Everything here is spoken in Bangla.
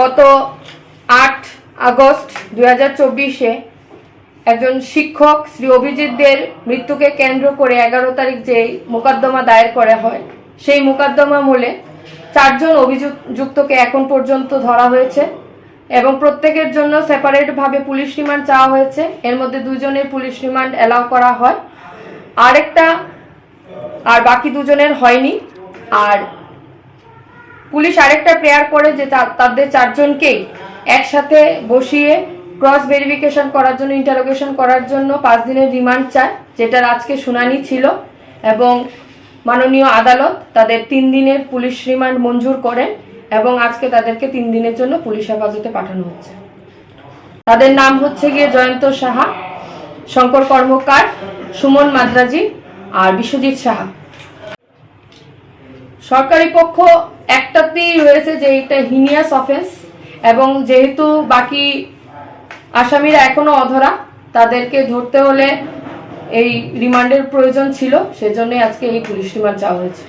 গত 8 আগস্ট 2024-এ একজন শিক্ষক শ্রী অভিজিৎ দের মৃত্যুকে কেন্দ্র করে 11 তারিখ যে মোকদ্দমা দায়ের করা হয়, সেই মোকদ্দমা মূলে 4 জন অভিযুক্তকে এখন পর্যন্ত ধরা হয়েছে এবং প্রত্যেকের জন্য সেপারেট ভাবে পুলিশ রিমান্ড চাওয়া হয়েছে। এর মধ্যে 2 জনের পুলিশ রিমান্ড অ্যালাউ করা হয়, আর বাকি 2 জনের হয়নি। আর পুলিশ আরেকটা প্রেয়ার করে যে তাদের 4 জনকেই একসাথে বসিয়ে ক্রস ভেরিফিকেশন করার জন্য, ইন্টারোগেশন করার জন্য 5 দিনের রিমান্ড চায়, যেটার আজকে শুনানি ছিল এবং মাননীয় আদালত তাদের 3 দিনের পুলিশ রিমান্ড মঞ্জুর করেন এবং আজকে তাদেরকে 3 দিনের জন্য পুলিশ হেফাজতে পাঠানো হচ্ছে। তাদের নাম হচ্ছে গিয়ে জয়ন্ত সাহা, শঙ্কর কর্মকার, সুমন মাদ্রাজি আর বিশ্বজিৎ সাহা। সরকারি পক্ষ একটাতেই রয়েছে যে এটা হিনিয়াস অফেন্স এবং যেহেতু বাকি আসামিরা এখনো অধরা, তাদেরকে ধরতে হলে এই রিমান্ডের প্রয়োজন ছিল, সেজন্য আজকে এই পুলিশ রিমান্ড চাওয়া হয়েছে।